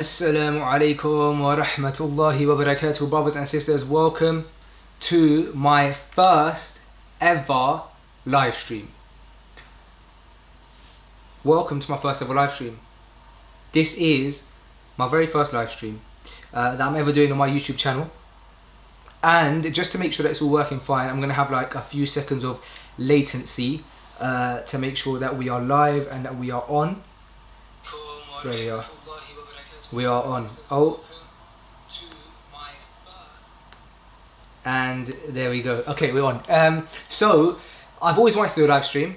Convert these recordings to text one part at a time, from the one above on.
Assalamu alaikum wa rahmatullahi wa barakatuh, brothers and sisters. Welcome to my first ever live stream. Welcome to my first ever live stream. This is my very first live stream that I'm ever doing on my YouTube channel. And just to make sure that it's all working fine, I'm going to have like a few seconds of latency to make sure that we are live and that we are on. There we are. We are on. Oh. And there we go. Okay, we're on. So, I've always wanted to do a live stream.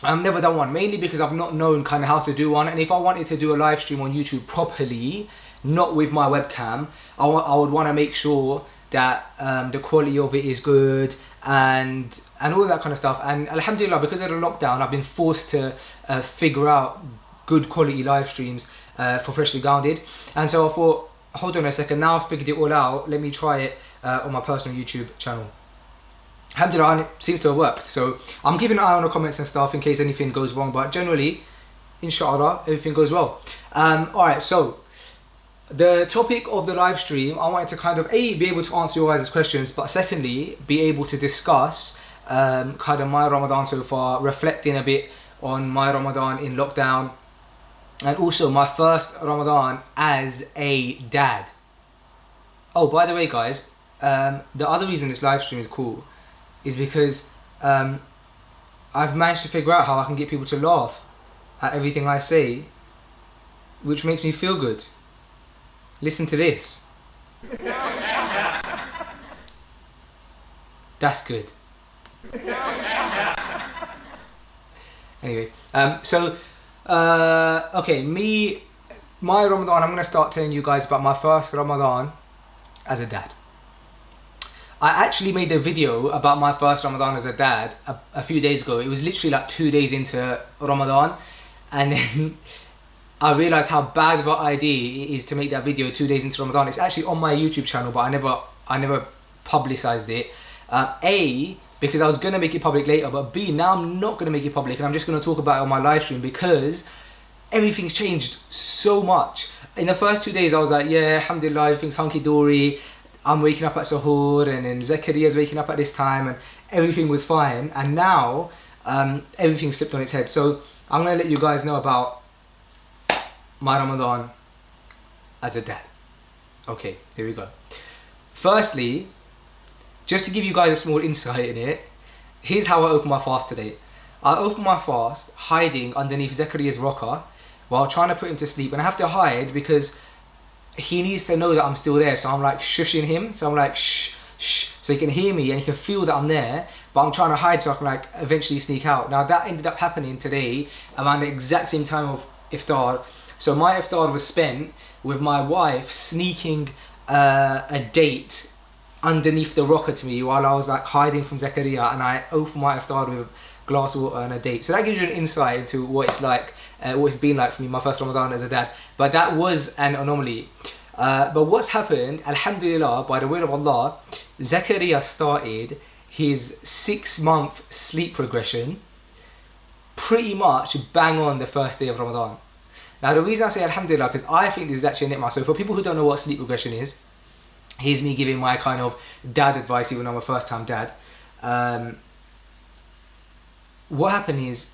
I've never done one, mainly because I've not known kind of how to do one. And if I wanted to do a live stream on YouTube properly, not with my webcam, I would want to make sure that the quality of it is good and all of that kind of stuff. And alhamdulillah, because of the lockdown, I've been forced to figure out good quality live streams for Freshly Grounded. And so I thought, hold on a second, now I've figured it all out, let me try it on my personal YouTube channel. Alhamdulillah, and it seems to have worked. So I'm keeping an eye on the comments and stuff in case anything goes wrong, but generally, inshallah, everything goes well. Alright, so the topic of the live stream, I wanted to kind of be able to answer your guys' questions, but secondly, be able to discuss kind of my Ramadan so far, reflecting a bit on my Ramadan in lockdown, and also my first Ramadan as a dad. Oh, by the way guys, the other reason this live stream is cool is because I've managed to figure out how I can get people to laugh at everything I say, which makes me feel good. Listen to this. That's good. Anyway, okay, my Ramadan, I'm going to start telling you guys about my first Ramadan as a dad. I actually made a video about my first Ramadan as a dad a few days ago. It was literally like 2 days into Ramadan, and then I realised how bad of an idea it is to make that video 2 days into Ramadan. It's actually on my YouTube channel, but I never publicised it. A, because I was going to make it public later, but B, now I'm not going to make it public and I'm just going to talk about it on my live stream because everything's changed so much. In the first 2 days I was like, yeah, alhamdulillah, everything's hunky-dory, I'm waking up at Sahur, and then Zakariya's waking up at this time, and everything was fine. And now everything's flipped on its head. So I'm going to let you guys know about my Ramadan as a dad. Okay, here we go. Firstly, just to give you guys a small insight in it, here's how I opened my fast today. I opened my fast hiding underneath Zakariya's rocker while trying to put him to sleep. And I have to hide because he needs to know that I'm still there. So I'm like shushing him. So I'm like shh, shh. So he can hear me and he can feel that I'm there. But I'm trying to hide so I can like eventually sneak out. Now that ended up happening today around the exact same time of iftar. So my iftar was spent with my wife sneaking a date underneath the rocker to me while I was like hiding from Zakariya, and I opened my iftar with a glass of water and a date. So that gives you an insight into what it's like, what it's been like for me, my first Ramadan as a dad. But that was an anomaly. But what's happened, alhamdulillah, by the will of Allah, Zakariya started his 6-month sleep regression pretty much bang on the first day of Ramadan. Now the reason I say alhamdulillah, because I think this is actually a ni'mah. So for people who don't know what sleep regression is, here's me giving my kind of dad advice, even though I'm a first time dad. What happened is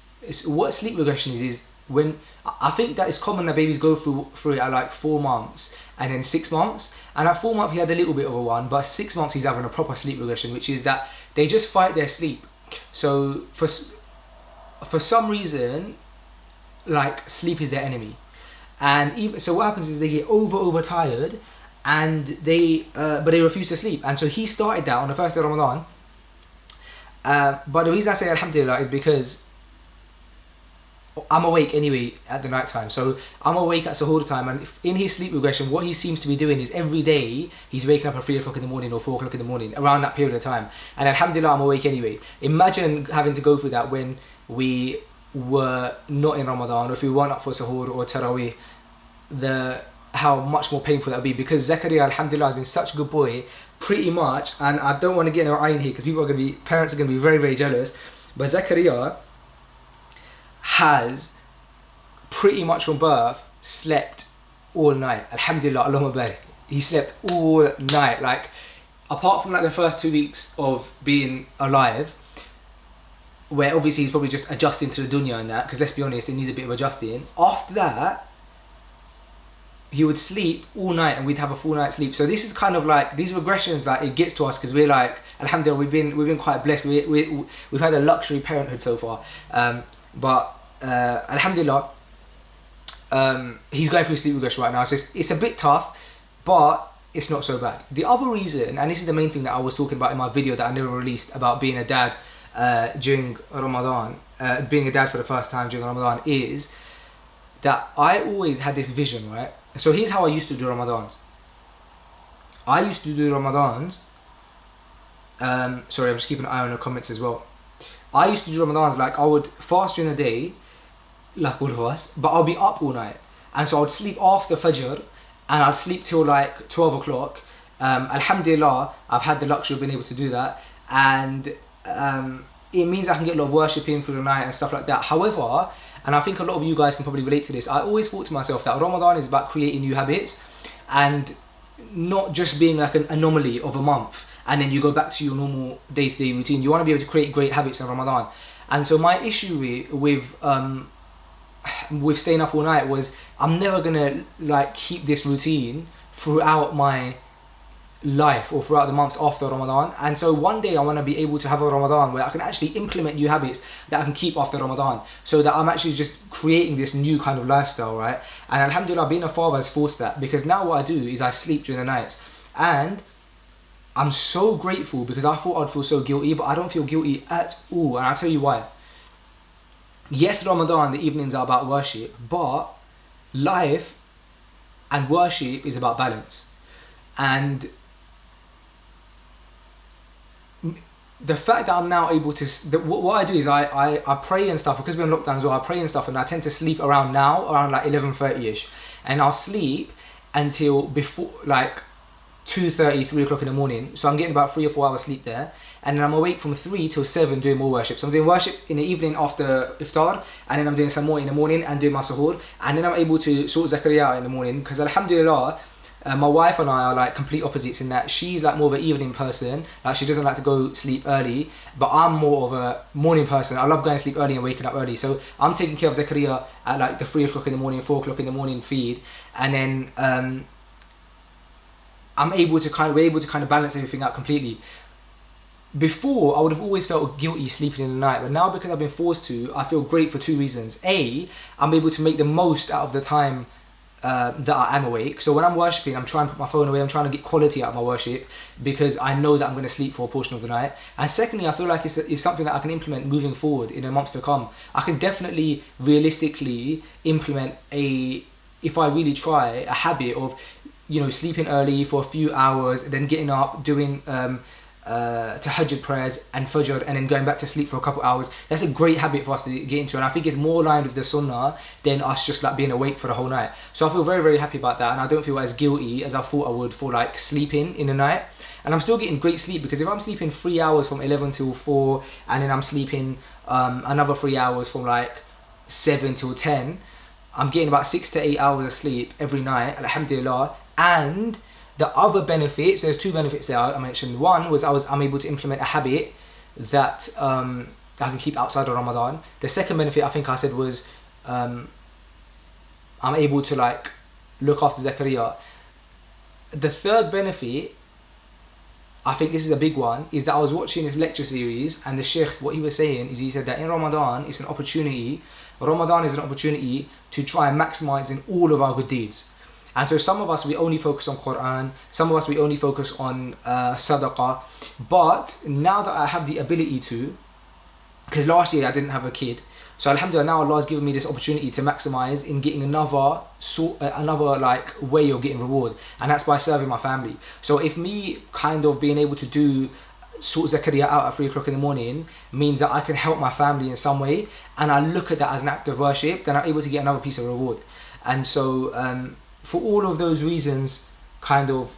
what sleep regression is when, I think that it's common that babies go through it at like 4 months and then 6 months. And at 4 months he had a little bit of a one, but 6 months he's having a proper sleep regression, which is that they just fight their sleep. So for some reason, like sleep is their enemy. And even so, what happens is they get overtired, and but they refuse to sleep. And so he started that on the first day of Ramadan. But the reason I say alhamdulillah is because I'm awake anyway at the night time. So I'm awake at Sahur time, and in his sleep regression, what he seems to be doing is every day he's waking up at 3 o'clock in the morning or 4 o'clock in the morning, around that period of time. And alhamdulillah, I'm awake anyway. Imagine having to go through that when we were not in Ramadan, or if we weren't up for Sahur or Taraweeh, how much more painful that would be, because Zakariya alhamdulillah has been such a good boy pretty much. And I don't want to get in our eye in here because parents are going to be very, very jealous, but Zakariya has pretty much from birth slept all night. Alhamdulillah, Allahumma barik. He slept all night. Like, apart from like the first 2 weeks of being alive, where obviously he's probably just adjusting to the dunya and that, because let's be honest, it needs a bit of adjusting. After that, he would sleep all night and we'd have a full night's sleep. So this is kind of like, these regressions that it gets to us, because we're like, alhamdulillah, we've been quite blessed. We've had a luxury parenthood so far. But alhamdulillah, he's going through sleep regression right now. So it's a bit tough, but it's not so bad. The other reason, and this is the main thing that I was talking about in my video that I never released about being a dad during Ramadan, being a dad for the first time during Ramadan, is that I always had this vision, right? So here's how I used to do Ramadans. I used to do Ramadans, sorry, I'm just keeping an eye on the comments as well. I used to do Ramadans, like I would fast during the day, like all of us, but I'll be up all night. And so I would sleep after Fajr, and I'd sleep till like 12 o'clock. Alhamdulillah, I've had the luxury of being able to do that. And it means I can get a lot of worship in through the night and stuff like that. However, and I think a lot of you guys can probably relate to this, I always thought to myself that Ramadan is about creating new habits and not just being like an anomaly of a month and then you go back to your normal day-to-day routine. You want to be able to create great habits in Ramadan. And so my issue with staying up all night was, I'm never gonna like keep this routine throughout my life or throughout the months after Ramadan. And so one day I want to be able to have a Ramadan where I can actually implement new habits that I can keep after Ramadan, so that I'm actually just creating this new kind of lifestyle, right? And alhamdulillah, being a father has forced that, because now what I do is I sleep during the nights, and I'm so grateful, because I thought I'd feel so guilty, but I don't feel guilty at all, and I'll tell you why. Yes, Ramadan, the evenings are about worship, but life and worship is about balance. And the fact that I'm now able to, what I do is I pray and stuff, because we're in lockdown as well, I pray and stuff, and I tend to sleep around like 11:30ish, and I'll sleep until before like 2:30, 3 o'clock in the morning. So I'm getting about 3 or 4 hours sleep there, and then I'm awake from 3 till 7 doing more worship. So I'm doing worship in the evening after iftar, and then I'm doing some more in the morning and doing my suhoor, and then I'm able to sort Zakaria out in the morning, because alhamdulillah, my wife and I are like complete opposites in that she's like more of an evening person, like she doesn't like to go sleep early, but I'm more of a morning person. I love going to sleep early and waking up early. So I'm taking care of Zakaria at like the 3 o'clock in the morning, 4 o'clock in the morning feed, and then we're able to kind of balance everything out completely. Before, I would have always felt guilty sleeping in the night, but now because I've been forced to, I feel great for 2 reasons. A, I'm able to make the most out of the time that I am awake. So when I'm worshipping, I'm trying to put my phone away, I'm trying to get quality out of my worship, because I know that I'm going to sleep for a portion of the night. And secondly, I feel like it's something that I can implement moving forward in the months to come. I can definitely realistically implement if I really try, a habit of, you know, sleeping early for a few hours, then getting up, doing tahajjud prayers and fajr, and then going back to sleep for a couple hours. That's a great habit for us to get into, and I think it's more aligned with the sunnah than us just like being awake for the whole night. So I feel very, very happy about that, and I don't feel as guilty as I thought I would for like sleeping in the night. And I'm still getting great sleep, because if I'm sleeping 3 hours from 11 till 4, and then I'm sleeping another 3 hours from like 7 till 10, I'm getting about 6 to 8 hours of sleep every night, alhamdulillah. And the other benefits, there's 2 benefits there I mentioned. One was I'm able to implement a habit that I can keep outside of Ramadan. The second benefit, I think I said, was I'm able to like look after Zakaria. The third benefit, I think this is a big one, is that I was watching this lecture series, and the Sheikh, what he was saying is, he said that in Ramadan, it's an opportunity, Ramadan is an opportunity to try and maximize in all of our good deeds. And so some of us, we only focus on Quran, some of us, we only focus on sadaqah. But now that I have the ability to, because last year I didn't have a kid, so alhamdulillah, now Allah has given me this opportunity to maximize in getting another like way of getting reward, and that's by serving my family. So if me kind of being able to do sort Zakaria out at 3 o'clock in the morning means that I can help my family in some way, and I look at that as an act of worship, then I'm able to get another piece of reward. And so for all of those reasons kind of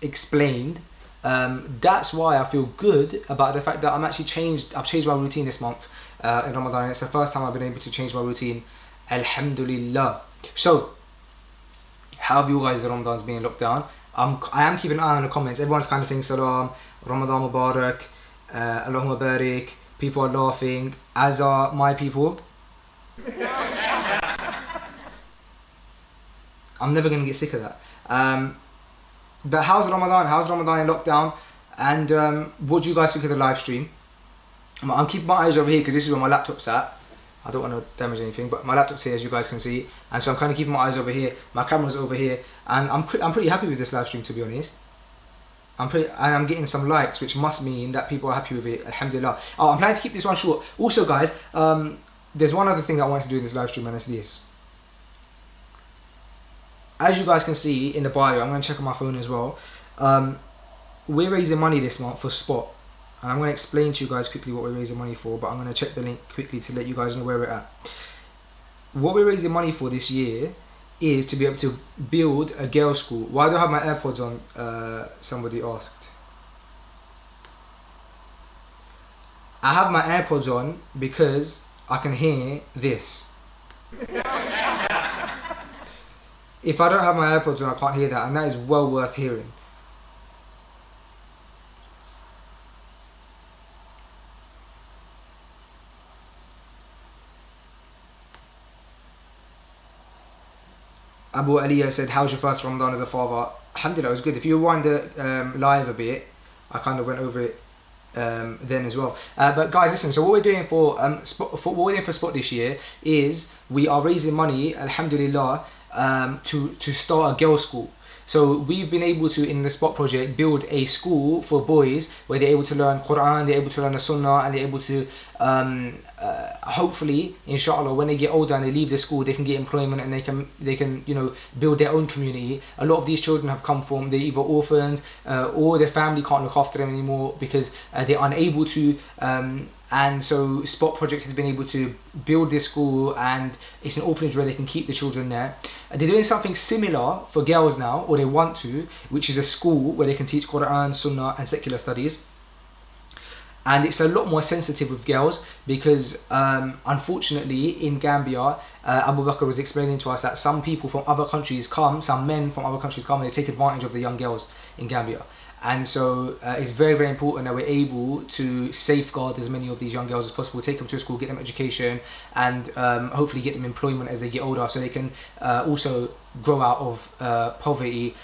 explained, that's why I feel good about the fact that I've changed my routine this month in Ramadan. It's the first time I've been able to change my routine, alhamdulillah. So How have you guys' Ramadans been locked down? I am keeping an eye on the comments. Everyone's kind of saying Salam, Ramadan Mubarak, Allahumma Barik. People are laughing, as are my people. I'm never going to get sick of that. But how's Ramadan? How's Ramadan in lockdown? And what do you guys think of the live stream? I'm keeping my eyes over here because this is where my laptop's at. I don't want to damage anything, but my laptop's here, as you guys can see. And so I'm kind of keeping my eyes over here. My camera's over here. And I'm pretty happy with this live stream, to be honest. I'm getting some likes, which must mean that people are happy with it. Alhamdulillah. Oh, I'm planning to keep this one short. Also, guys, there's one other thing that I wanted to do in this live stream, and it's this. As you guys can see in the bio, I'm going to check on my phone as well. We're raising money this month for Spot. And I'm going to explain to you guys quickly what we're raising money for, but I'm going to check the link quickly to let you guys know where we're at. What we're raising money for this year is to be able to build a girls' school. Why do I have my AirPods on? Somebody asked. I have my AirPods on because I can hear this. If I don't have my AirPods on, I can't hear that, and that is well worth hearing. Abu Aliyah said, how's your first Ramadan as a father? Alhamdulillah, it was good. If you rewind the live a bit, I kind of went over it then as well. But guys, listen, so what we're doing for Spot this year is we are raising money, alhamdulillah, to start a girls' school. So we've been able to, in the Spot project, build a school for boys where they're able to learn Quran, they're able to learn the Sunnah, and they're able to, hopefully, inshallah, when they get older and they leave the school, they can get employment and they can, you know, build their own community. A lot of these children have come from, they're either orphans or their family can't look after them anymore because they're unable to. And so Spot Project has been able to build this school, and it's an orphanage where they can keep the children there. They're doing something similar for girls now, or they want to, which is a school where they can teach Quran, Sunnah and secular studies. And it's a lot more sensitive with girls because unfortunately in Gambia, Abu Bakr was explaining to us that some people from other countries come, some men from other countries come and they take advantage of the young girls in Gambia. And so it's very, very important that we're able to safeguard as many of these young girls as possible, take them to a school, get them education, and hopefully get them employment as they get older, so they can also grow out of poverty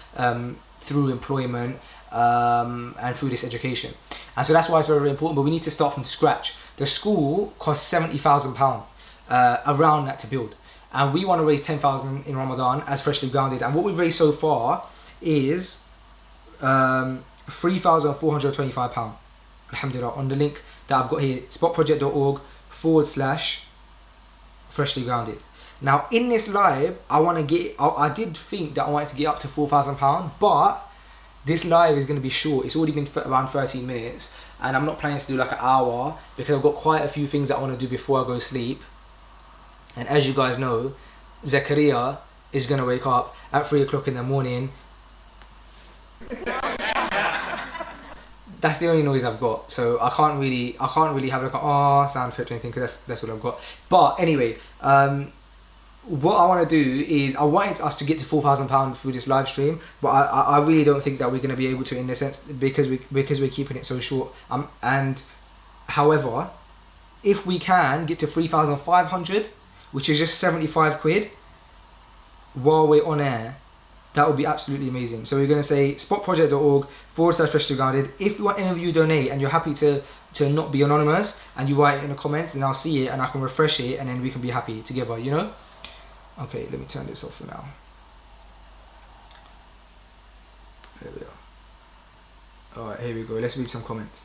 through employment and through this education. And so that's why it's very, very important, but we need to start from scratch. The school costs £70,000 around that to build. And we want to raise 10,000 in Ramadan as Freshly Grounded. And what we've raised so far is £3,425, alhamdulillah, on the link that I've got here, spotproject.org/freshly grounded. Now in this live, I did think that I wanted to get up to £4,000, but this live is going to be short. It's already been around 13 minutes, and I'm not planning to do like an hour because I've got quite a few things that I want to do before I go to sleep. And as you guys know, Zakaria is going to wake up at 3 o'clock in the morning. That's the only noise I've got, so I can't really have like a sound effect or anything because that's what I've got. But anyway, what I want to do is I wanted us to get to £4,000 through this live stream, but I really don't think that we're going to be able to, in a sense, because we're keeping it so short. And however, if we can get to 3,500, which is just 75 quid, while we're on air, that would be absolutely amazing. So we're going to say spotproject.org/freshly grounded. If you want any of you donate and you're happy to not be anonymous and you write it in the comments, then I'll see it and I can refresh it and then we can be happy together, you know? Okay, let me turn this off for now. There we are. Alright, here we go. Let's read some comments.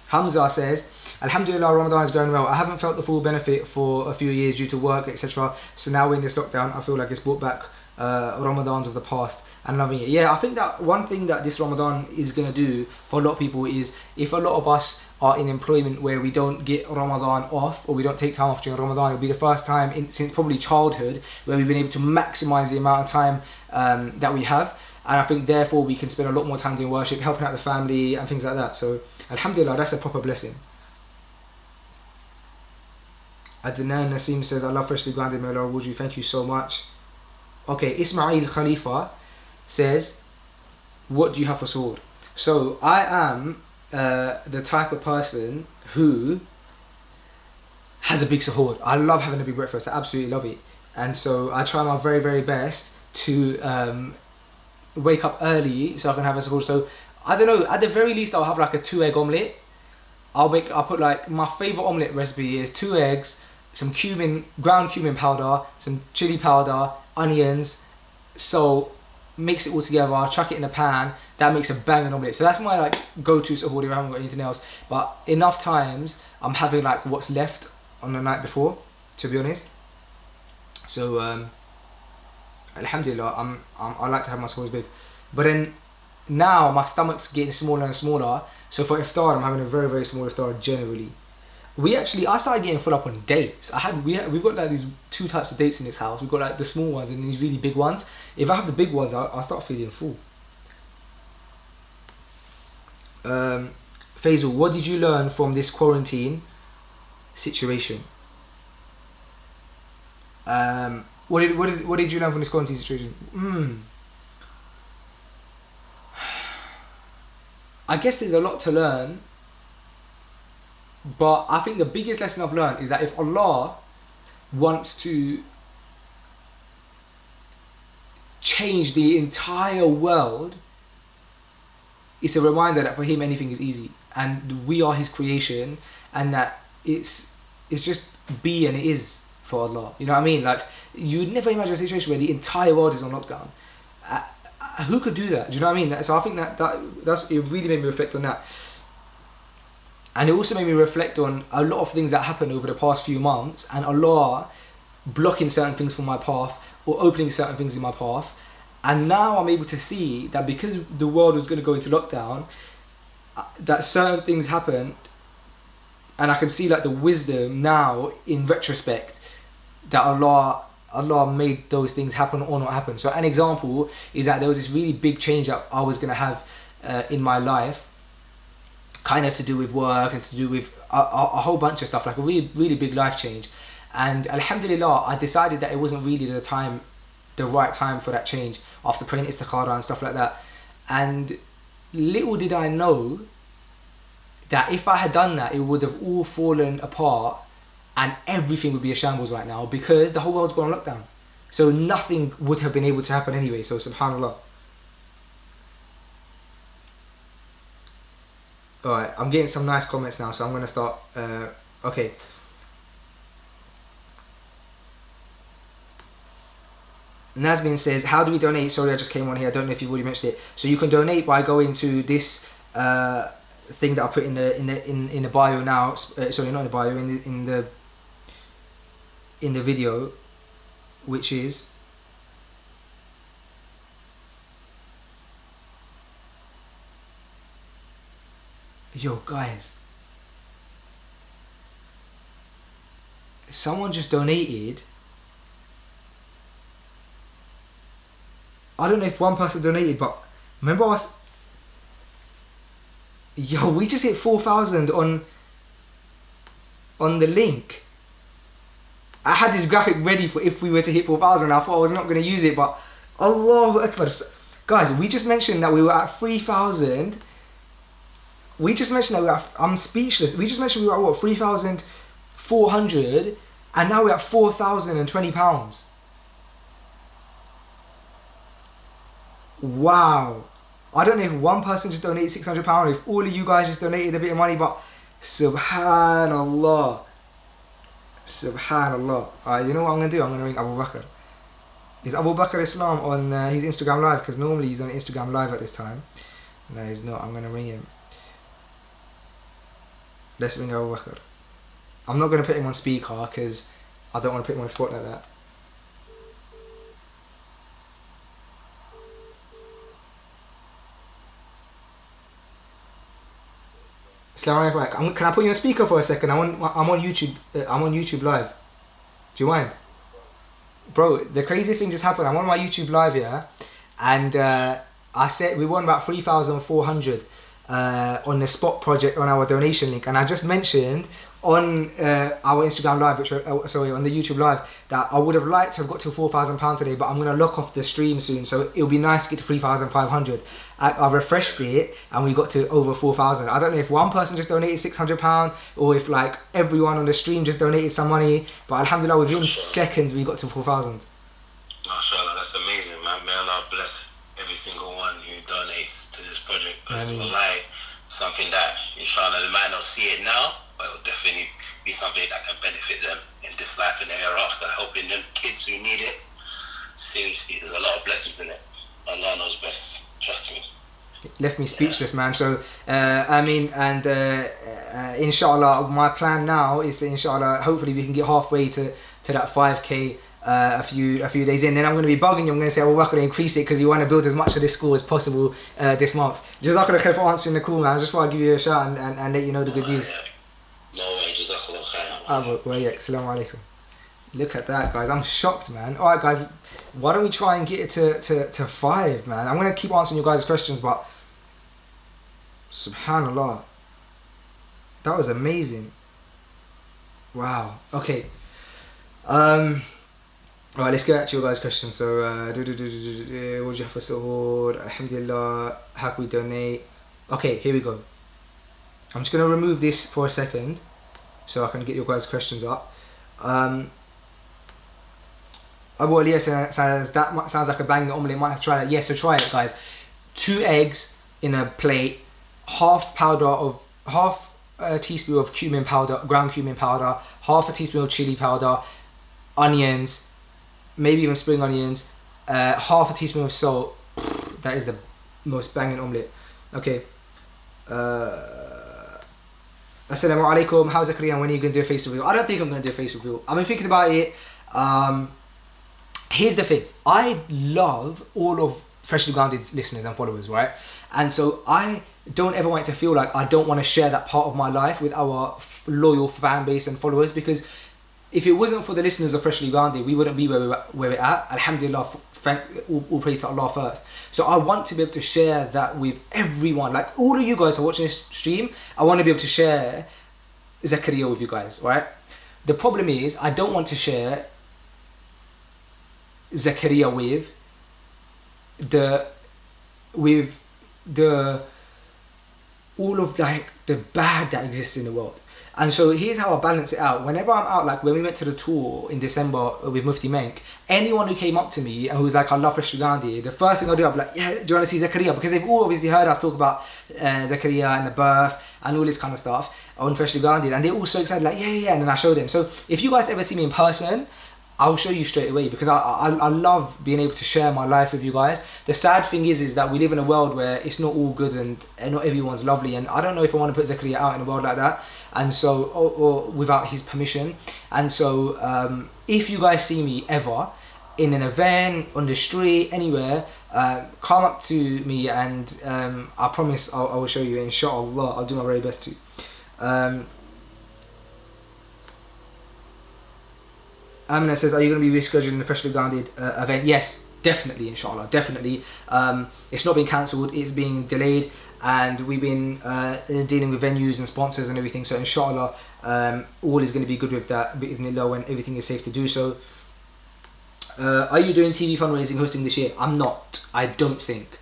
Hamza says, Alhamdulillah, Ramadan is going well. I haven't felt the full benefit for a few years due to work, etc. So now we're in this lockdown, I feel like it's brought back Ramadans of the past and loving it. Yeah, I think that one thing that this Ramadan is going to do for a lot of people is, if a lot of us are in employment where we don't get Ramadan off, or we don't take time off during Ramadan, it'll be the first time since probably childhood where we've been able to maximize the amount of time that we have. And I think therefore we can spend a lot more time doing worship, helping out the family and things like that. So Alhamdulillah, that's a proper blessing. Adnan Nasim says, I love Freshly Grounded, may Allah reward you. Thank you so much. Okay, Ismail Khalifa says, what do you have for sword? So I am the type of person who has a big suhoor. I love having a big breakfast. I absolutely love it. And so I try my very, very best to wake up early so I can have a suhoor. So I don't know, at the very least I'll have like a 2-egg omelette. I'll put like, my favorite omelette recipe is 2 eggs, some ground cumin powder, some chili powder, onions, salt, mix it all together, chuck it in a pan. That makes a banging omelette. So that's my like go-to suhoor if I haven't got anything else. But enough times I'm having like what's left on the night before, to be honest. So alhamdulillah, I like to have my suhoors big. But then now my stomach's getting smaller and smaller. So for iftar, I'm having a very, very small iftar generally. I started getting full up on dates. We've got like these 2 types of dates in this house. We've got like the small ones and these really big ones. If I have the big ones, I'll start feeling full. Faisal, what did you learn from this quarantine situation? What did you learn from this quarantine situation? I guess there's a lot to learn, but I think the biggest lesson I've learned is that if Allah wants to change the entire world, it's a reminder that for Him anything is easy, and we are His creation, and that it's just be and it is for Allah. You know what I mean? Like, you'd never imagine a situation where the entire world is on lockdown. Who could do that? Do you know what I mean? So I think it really made me reflect on that. And it also made me reflect on a lot of things that happened over the past few months, and Allah blocking certain things from my path or opening certain things in my path. And now I'm able to see that because the world was going to go into lockdown, that certain things happened, and I can see like the wisdom now in retrospect that Allah made those things happen or not happen. So an example is that there was this really big change that I was going to have in my life, kind of to do with work and to do with a whole bunch of stuff, like a really, really big life change. And alhamdulillah, I decided that it wasn't really the right time for that change after praying istikhara and stuff like that. And little did I know that if I had done that, it would have all fallen apart and everything would be a shambles right now, because the whole world's gone on lockdown. So nothing would have been able to happen anyway. So subhanallah. Alright, I'm getting some nice comments now, so I'm going to start. Okay. Nazmin says, how do we donate? Sorry, I just came on here. I don't know if you've already mentioned it. So you can donate by going to this thing that I put in the bio now. Sorry, not in the bio, in the video, which is yo guys, someone just donated. I don't know if one person donated, but remember we just hit 4,000 on the link. I had this graphic ready for if we were to hit 4,000. I thought I was not going to use it, but Allahu Akbar. Guys, we just mentioned that we were at 3,000. We just mentioned that I'm speechless. We just mentioned we were at what, 3,400, and now we're at £4,020. Wow. I don't know if one person just donated £600, if all of you guys just donated a bit of money, but subhanallah. Subhanallah. Alright, you know what I'm going to do? I'm going to ring Abu Bakr. Is Abu Bakr Islam on his Instagram live? Because normally he's on Instagram live at this time. No, he's not. I'm going to ring him. Let's ring Abu Bakr. I'm not going to put him on speaker because I don't want to put him on the spot like that. Assalamu alaikum. Can I put you on speaker for a second? I'm on YouTube. I'm on YouTube live. Do you mind? Bro, the craziest thing just happened. I'm on my YouTube live, yeah, and I said we won about 3,400 on the spot project on our donation link, and I just mentioned on our Instagram live, which sorry, on the YouTube live, that I would have liked to have got to £4,000 today, but I'm gonna lock off the stream soon, so it'll be nice to get to 3,500. I refreshed it and we got to over 4,000. I don't know if one person just donated £600 or if like everyone on the stream just donated some money, but alhamdulillah, within seconds we got to 4,000. MashaAllah, that's amazing, man. May Allah bless every single one who donates to this project. Because wallahi, something that, inshallah, they might not see it now, but it will definitely be something that can benefit them in this life and the hereafter, helping them kids who need it. Seriously, there's a lot of blessings in it. Allah knows best, trust me. Left me speechless, man. So inshallah, my plan now is to, inshallah, hopefully we can get halfway to that 5k a few days in. Then I'm going to be bugging you. I'm going to say, we're going to increase it because you want to build as much of this school as possible this month. Jazakallah khair for answering the call, man. I just want to give you a shout and let you know the good news. No way, Jazakallah khair. Assalamu alaikum. Look at that, guys. I'm shocked, man. Alright, guys, why don't we try and get it to 5, man? I'm going to keep answering you guys' questions, but subhanallah, that was amazing. Wow. Okay. Alright, let's get to your guys' questions. So, what do you have for support? Alhamdulillah. How can we donate? Okay, here we go. I'm just going to remove this for a second so I can get your guys' questions up. Abu Aliyah says, that sounds like a banging omelette, might have to try that. Yes, so try it, guys. 2 eggs in a plate, half a teaspoon of cumin powder, ground cumin powder, half a teaspoon of chili powder, onions, maybe even spring onions, half a teaspoon of salt. That is the most banging omelette. Okay. Assalamu alaikum. How's Zakaria? When are you going to do a face reveal? I don't think I'm going to do a face reveal. I've been thinking about it. Here's the thing. I love all of Freshly Grounded's listeners and followers, right? And so I don't ever want it to feel like I don't want to share that part of my life with our loyal fan base and followers, because if it wasn't for the listeners of Freshly Grounded, we wouldn't be where we're at. Alhamdulillah, all praise to Allah first. So I want to be able to share that with everyone. Like all of you guys who are watching this stream, I want to be able to share Zakaria with you guys, right? The problem is I don't want to share Zakaria with all of like the bad that exists in the world. And so here's how I balance it out. Whenever I'm out, like when we went to the tour in December with Mufti Menk, anyone who came up to me and who was like, I love Freshly Grounded, the first thing I'll do, I'll be like, yeah, do you want to see Zakaria? Because they've all obviously heard us talk about Zakaria and the birth and all this kind of stuff on Freshly Grounded, and they're all so excited, like, yeah, and then I show them. So if you guys ever see me in person, I'll show you straight away, because I love being able to share my life with you guys. The sad thing is that we live in a world where it's not all good and not everyone's lovely, and I don't know if I want to put Zakaria out in a world like that, and so or without his permission. And so if you guys see me ever in an event, on the street, anywhere, come up to me and I promise I will show you, inshallah. I'll do my very best to. Amina says, are you going to be rescheduling the Freshly Grounded event? Yes, definitely, inshallah, definitely. It's not been cancelled, it's being delayed, and we've been dealing with venues and sponsors and everything, so inshallah, all is going to be good with that, when everything is safe to do so. Are you doing TV fundraising hosting this year? I'm not, I don't think.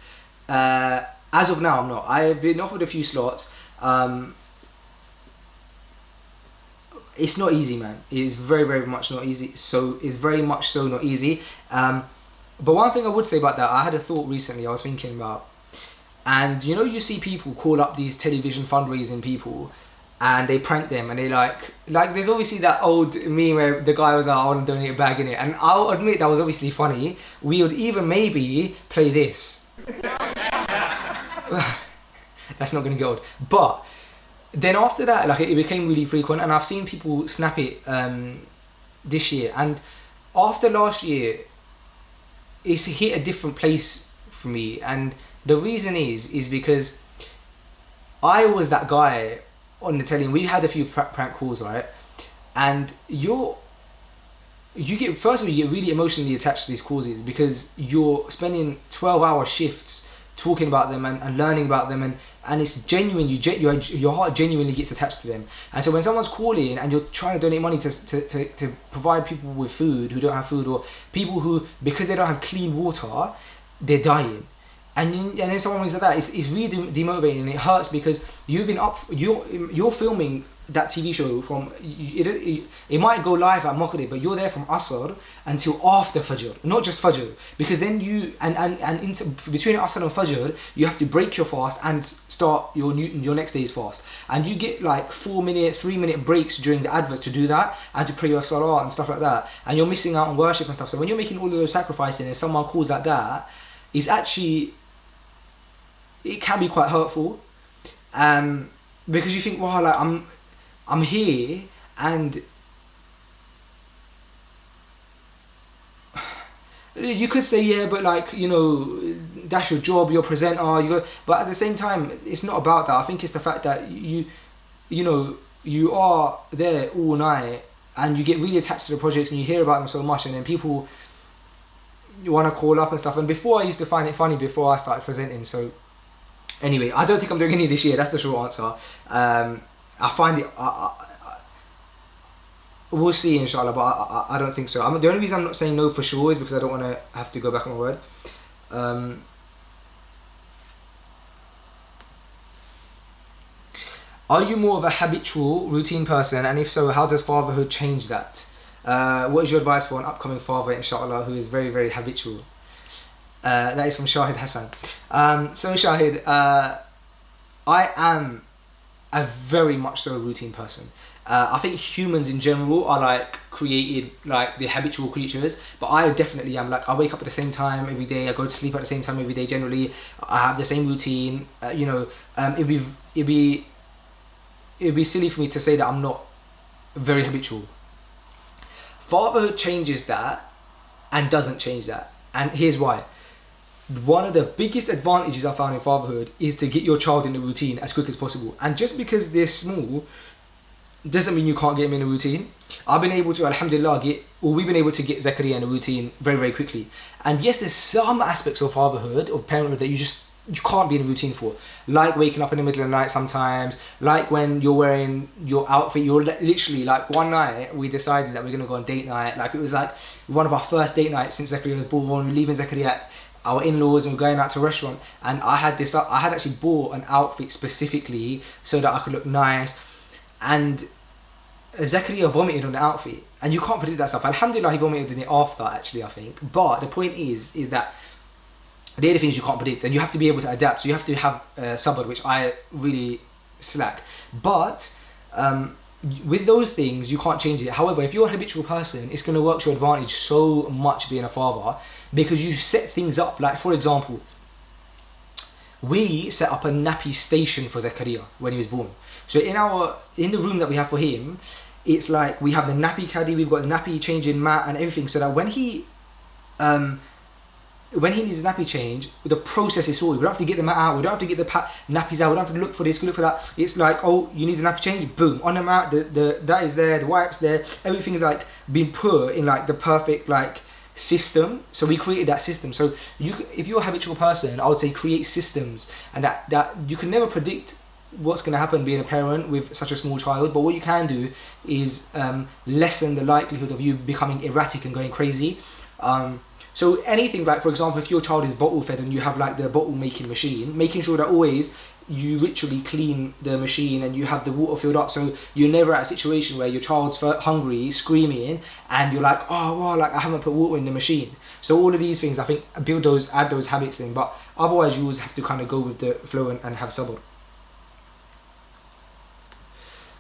As of now, I'm not. I've been offered a few slots. It's not easy, man. It is very, very much not easy. So it's very much so not easy. But one thing I would say about that, I had a thought recently I was thinking about. And you know, you see people call up these television fundraising people and they prank them, and they like there's obviously that old meme where the guy was like, I want to donate a bag in it. And I'll admit that was obviously funny. We would even maybe play this. That's not going to get old. But then after that, like it became really frequent, and I've seen people snap it this year. And after last year, it's hit a different place for me, and the reason is because I was that guy on the telly. We had a few prank calls, right? And you get, first of all, you get really emotionally attached to these causes because you're spending 12-hour shifts talking about them and learning about them, and it's genuine. Your heart genuinely gets attached to them. And so when someone's calling and you're trying to donate money to provide people with food who don't have food, or people who, because they don't have clean water, they're dying, and then someone rings like that, it's really demotivating, and it hurts because you're filming that TV show from it might go live at Maghrib, but you're there from Asr until after Fajr, not just Fajr, because then you between Asr and Fajr you have to break your fast and start your next day's fast, and you get like 4-minute, 3-minute breaks during the adverts to do that and to pray your salah and stuff like that, and you're missing out on worship and stuff. So when you're making all of those sacrifices and someone calls like that, it's actually, it can be quite hurtful, because you think, wow, like I'm here, and you could say, yeah, but like, you know, that's your job, you're a presenter, but at the same time, it's not about that. I think it's the fact that you know, you are there all night and you get really attached to the projects and you hear about them so much, and then people want to call up and stuff. And before, I used to find it funny before I started presenting. So anyway, I don't think I'm doing any this year. That's the short answer. I find it, we'll see inshallah, but I don't think so. The only reason I'm not saying no for sure is because I don't want to have to go back on my word. Are you more of a habitual routine person, and if so, how does fatherhood change that? What is your advice for an upcoming father, inshallah, who is very, very habitual? That is from Shahid Hassan. So Shahid, I am a very much so routine person. I think humans in general are like created, like they're habitual creatures, but I definitely am. Like, I wake up at the same time every day, I go to sleep at the same time every day. Generally, I have the same routine. You know, it'd be silly for me to say that I'm not very habitual. Fatherhood changes that and doesn't change that, and here's why. One of the biggest advantages I found in fatherhood is to get your child in a routine as quick as possible. And just because they're small doesn't mean you can't get them in a routine. I've been able to, alhamdulillah, we've been able to get Zakaria in a routine very, very quickly. And yes, there's some aspects of fatherhood, of parenthood, that you can't be in a routine for. Like waking up in the middle of the night sometimes, like when you're wearing your outfit, you're literally, like one night we decided that we're going to go on date night. Like, it was like one of our first date nights since Zakaria was born. We're leaving Zakaria at our in-laws and we're going out to a restaurant, and I had actually bought an outfit specifically so that I could look nice, and Zakaria vomited on the outfit, and you can't predict that stuff. Alhamdulillah, he vomited in it after, actually, I think. But the point is that they're the things you can't predict, and you have to be able to adapt. So you have to have sabr, which I really slack. But with those things, you can't change it. However, if you're a habitual person, it's going to work to your advantage so much being a father, because you set things up. Like, for example, we set up a nappy station for Zakaria when he was born. So in the room that we have for him, it's like we have the nappy caddy, we've got the nappy changing mat and everything, so that when he needs a nappy change, the process is sorted. We don't have to get the mat out, we don't have to get the nappies out, we don't have to look for this, look for that. It's like, oh, you need the nappy change, boom, on the mat, that is there, the wipes there, everything is like being put in like the perfect like system. So we created that system. So if you're a habitual person, I would say create systems, and that you can never predict what's going to happen being a parent with such a small child, but what you can do is lessen the likelihood of you becoming erratic and going crazy. So anything like, for example, if your child is bottle fed and you have like the bottle making machine, making sure that always you ritually clean the machine and you have the water filled up, so you're never at a situation where your child's hungry, screaming, and you're like, oh wow, like I haven't put water in the machine. So all of these things, I think, add those habits in, but otherwise you always have to kind of go with the flow and have sabr.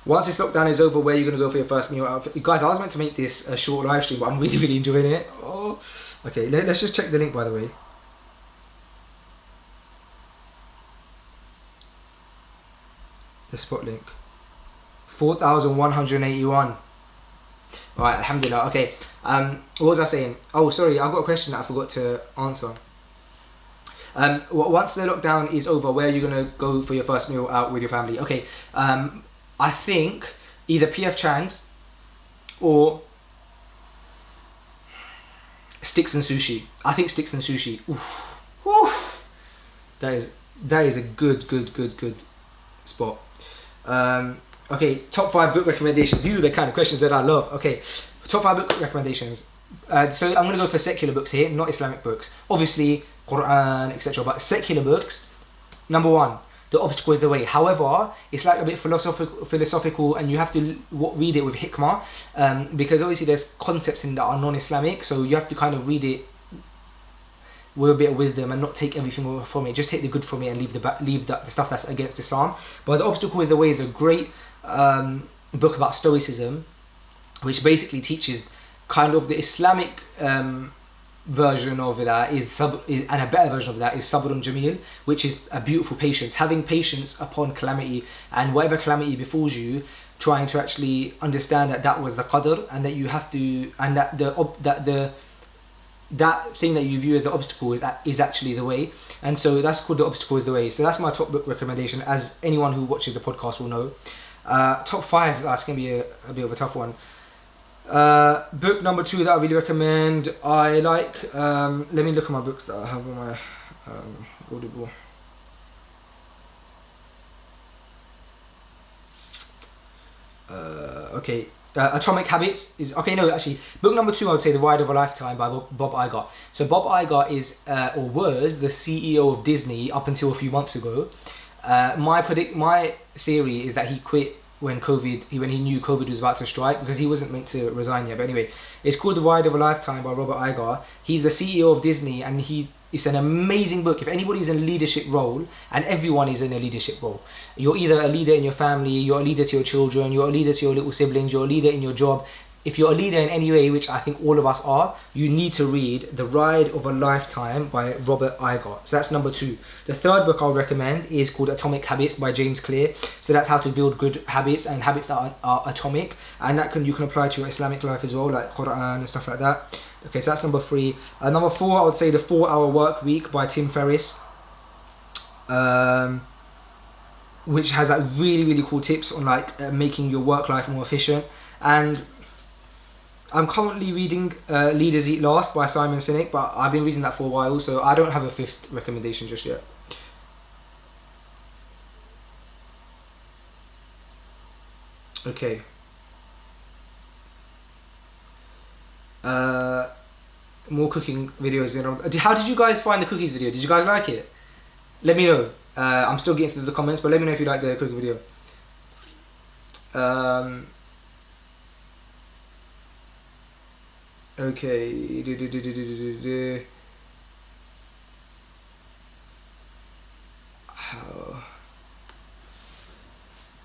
Once this lockdown is over, where are you going to go for your first meal out? Guys, I was meant to make this a short live stream, but I'm really, really enjoying it. Oh, okay, let's just check the link, by the way. The spot link. 4,181. Alright, alhamdulillah. Okay, what was I saying? Oh, sorry, I've got a question that I forgot to answer. Once the lockdown is over, where are you going to go for your first meal out with your family? Okay, I think either PF Chang's or Sticks and Sushi. I think Sticks and Sushi. Oof. Oof. That is a good spot. Okay, top 5 book recommendations. These are the kind of questions that I love. Okay, top 5 book recommendations. So I'm going to go for secular books here, not Islamic books. Obviously, Quran, etc. But secular books. Number 1, The Obstacle is the Way. However, it's like a bit philosophical, and you have to read it with hikmah, because obviously there's concepts in that are non-Islamic, so you have to kind of read it with a bit of wisdom and not take everything from it. Just take the good from it and leave the stuff that's against Islam. But The Obstacle is the Way is a great book about Stoicism, which basically teaches kind of the Islamic version of that and a better version of that is Sabrun Jamil, which is a beautiful patience, having patience upon calamity, and whatever calamity befalls you, trying to actually understand that was the qadr, and that you have to, and that thing that you view as the obstacle is actually the way. And so that's called The Obstacle is the Way. So that's my top book recommendation, as anyone who watches the podcast will know. Top 5, that's going to be a bit of a tough one. Book number 2 that I really recommend, I like, let me look at my books that I have on my Audible. Okay, Atomic Habits is, okay, no, actually, book number 2, I would say The Ride of a Lifetime by Bob Iger. So Bob Iger is, or was, the CEO of Disney up until a few months ago. My theory is that he quit when he knew COVID was about to strike, because he wasn't meant to resign yet. But anyway, it's called The Ride of a Lifetime by Robert Iger. He's the CEO of Disney, and it's an amazing book. If anybody's in a leadership role, and everyone is in a leadership role, you're either a leader in your family, you're a leader to your children, you're a leader to your little siblings, you're a leader in your job. If you're a leader in any way, which I think all of us are, you need to read The Ride of a Lifetime by Robert Iger. So that's number 2. The third book I'll recommend is called Atomic Habits by James Clear. So that's how to build good habits, and habits that are atomic, and you can apply to your Islamic life as well, like Quran and stuff like that. Okay, so that's number 3. Number 4, I would say The 4-Hour Work Week by Tim Ferriss, which has like really cool tips on like making your work life more efficient. And I'm currently reading Leaders Eat Last by Simon Sinek, but I've been reading that for a while, so I don't have a 5th recommendation just yet. Okay. More cooking videos. How did you guys find the cookies video? Did you guys like it? Let me know. I'm still getting through the comments, but let me know if you like the cooking video. Okay.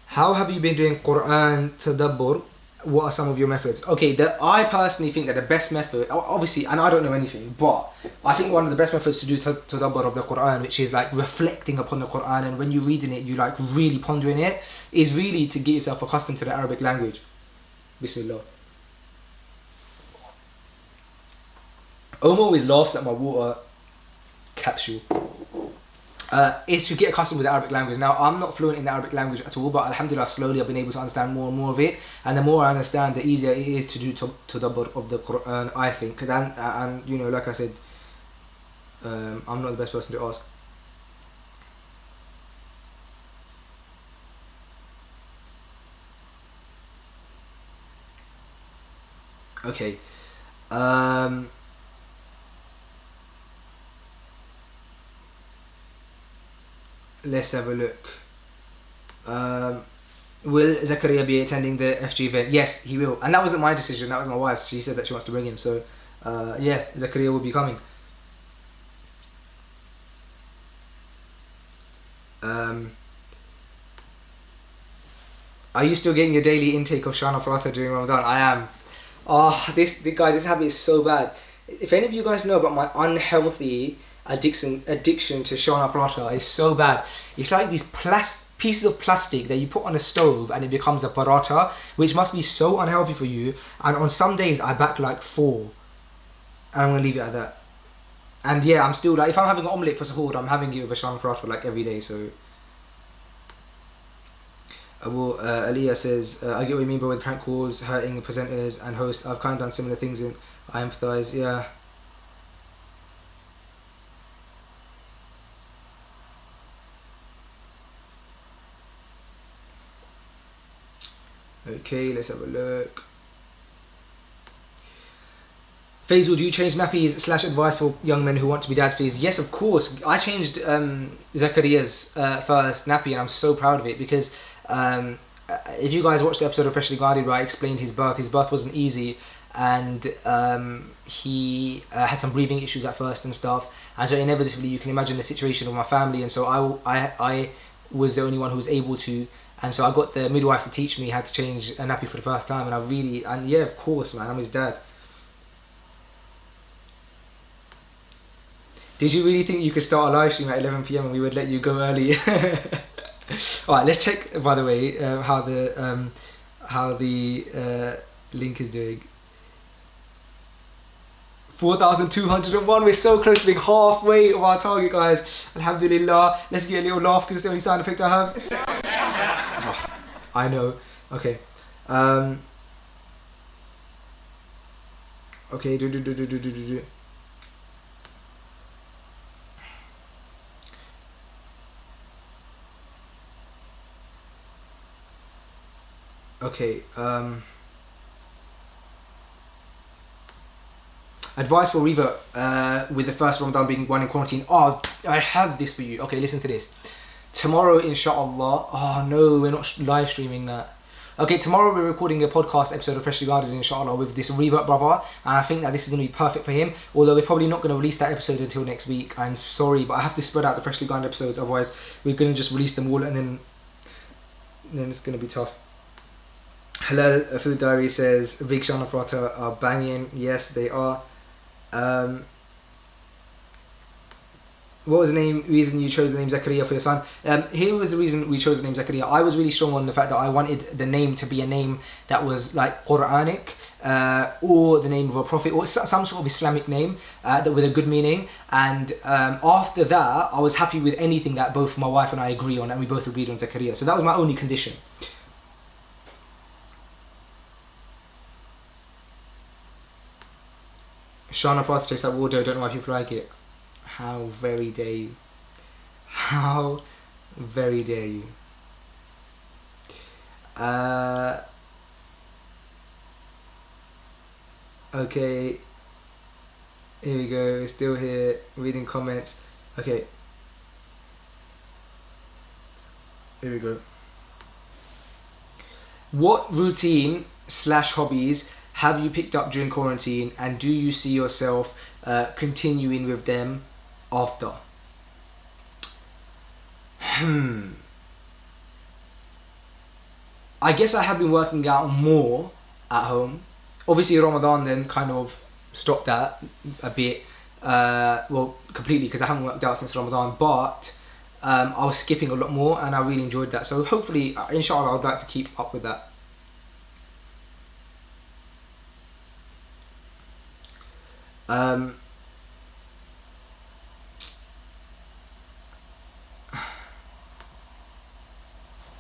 How have you been doing Quran Tadabbur? What are some of your methods? Okay, I personally think that the best method, obviously, and I don't know anything, but I think one of the best methods to do Tadabbur of the Quran, which is like reflecting upon the Quran, and when you're reading it, you like really pondering it, is really to get yourself accustomed to the Arabic language. Bismillah. Omar always laughs at my water capsule. Is to get accustomed with the Arabic language. Now, I'm not fluent in the Arabic language at all, but alhamdulillah, slowly I've been able to understand more and more of it. And the more I understand, the easier it is to do tadabbur of the Quran, I think. And you know, like I said, I'm not the best person to ask. Okay. Let's have a look. Will Zakaria be attending the FG event? Yes, he will. And that wasn't my decision, that was my wife's. She said that she wants to bring him. So, yeah, Zakaria will be coming. Are you still getting your daily intake of Shana Paratha during Ramadan? I am. Oh, this habit is so bad. If any of you guys know about my unhealthy addiction to Shana Paratha, is so bad. It's like these pieces of plastic that you put on a stove and it becomes a paratha, which must be so unhealthy for you. And on some days I back like 4, and I'm gonna leave it at that. And yeah, I'm still like, if I'm having an omelette for suhoor, I'm having it with a Shana Paratha like every day. So Aliyah says, I get what you mean, but with prank calls, hurting presenters and hosts, I've kind of done similar things and I empathise. Yeah. Okay, let's have a look. Faisal, do you change nappies / advice for young men who want to be dads, please? Yes, of course. I changed Zakaria's first nappy, and I'm so proud of it because if you guys watched the episode of Freshly Guarded where I explained his birth wasn't easy, and he had some breathing issues at first and stuff, and so inevitably you can imagine the situation of my family, and so I was the only one who was able to, and so I got the midwife to teach me how to change a nappy for the first time, and yeah, of course, man, I'm his dad. Did you really think you could start a live stream at 11 PM and we would let you go early? Alright, let's check, by the way, how the link is doing. 4,201, we're so close to being halfway of our target, guys. Alhamdulillah. Let's get a little laugh because it's the only sound effect I have. Oh, I know. Okay. Okay, do. Okay, advice for revert with the first Ramadan being one in quarantine. Oh, I have this for you. Okay, listen to this. Tomorrow, inshallah. Oh no, we're not live streaming that. Okay, tomorrow we're recording a podcast episode of Freshly Guarded, inshallah, with this revert brother, and I think that this is going to be perfect for him, although we're probably not going to release that episode until next week. I'm sorry, but I have to spread out the Freshly Guarded episodes, otherwise we're going to just release them all and then it's going to be tough. Halal Food Diary says Big Shana Prata are banging. Yes, they are. What was the reason you chose the name Zakaria for your son? Here was the reason we chose the name Zakaria. I was really strong on the fact that I wanted the name to be a name that was like Quranic, or the name of a prophet, or some sort of Islamic name with a good meaning. And after that, I was happy with anything that both my wife and I agree on, and we both agreed on Zakaria. So that was my only condition. Shana Prata tastes like water, I don't know why people like it. How very dare you. How very dare you. Okay. Here we go, we're still here, reading comments. Okay. Here we go. What routine / hobbies have you picked up during quarantine, and do you see yourself continuing with them after? I guess I have been working out more at home. Obviously Ramadan then kind of stopped that a bit, well, completely, because I haven't worked out since Ramadan, but I was skipping a lot more and I really enjoyed that. So hopefully, inshallah, I would like to keep up with that.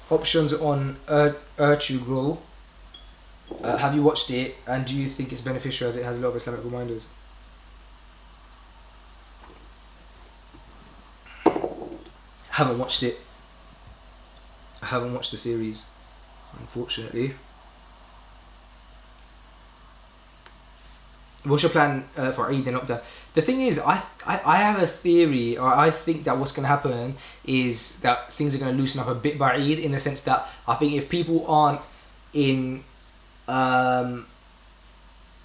Options on Ertugrul. Have you watched it, and do you think it's beneficial as it has a lot of Islamic reminders? Haven't watched it. I haven't watched the series, unfortunately. What's your plan for Eid and Uqda? The thing is, I have a theory, or I think that what's going to happen is that things are going to loosen up a bit by Eid, in the sense that I think if people aren't in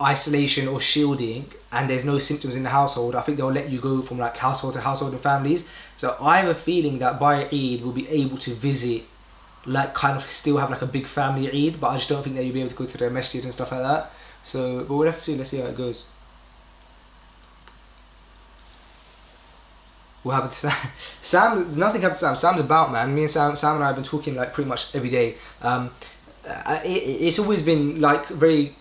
isolation or shielding and there's no symptoms in the household, I think they'll let you go from like household to household and families. So I have a feeling that by Eid we'll be able to visit, like kind of still have like a big family Eid, but I just don't think that you'll be able to go to the masjid and stuff like that. So, but we'll have to see. Let's see how it goes. What happened to Sam? Sam, nothing happened to Sam. Sam's about, man. Me and Sam and I have been talking like pretty much every day. It's always been like very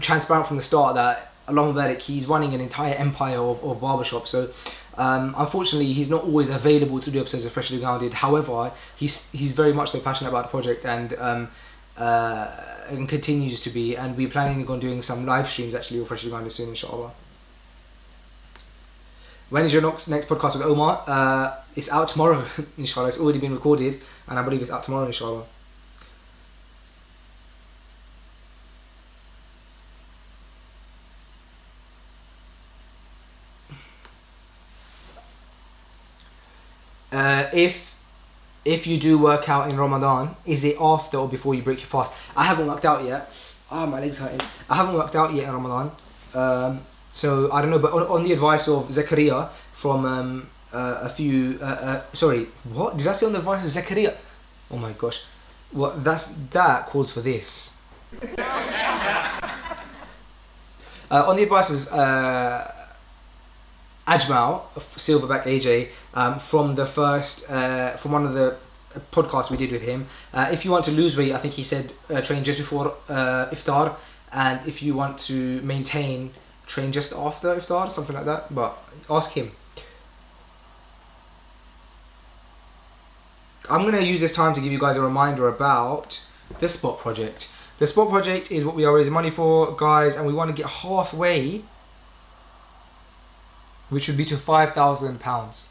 transparent from the start that along with that he's running an entire empire of barbershops. So unfortunately he's not always available to do episodes of Freshly Grounded. However, he's very much so passionate about the project and continues to be, and we're planning on doing some live streams actually with Freshly Grounded soon, inshallah. When is your next podcast with Omar? It's out tomorrow, inshallah. It's already been recorded and I believe it's out tomorrow, inshallah. If you do work out in Ramadan, is it after or before you break your fast? I haven't worked out yet. My leg's hurting. I haven't worked out yet in Ramadan. So I don't know, but on the advice of Zakaria from a few... sorry, what? Did I say on the advice of Zakaria? Oh my gosh. That calls for this. On the advice of Ajmal, Silverback AJ, from the first, from one of the podcasts we did with him. If you want to lose weight, I think he said train just before iftar, and if you want to maintain, train just after iftar, something like that. But ask him. I'm going to use this time to give you guys a reminder about the Spot Project. The Spot Project is what we are raising money for, guys, and we want to get halfway, which would be to £5,000.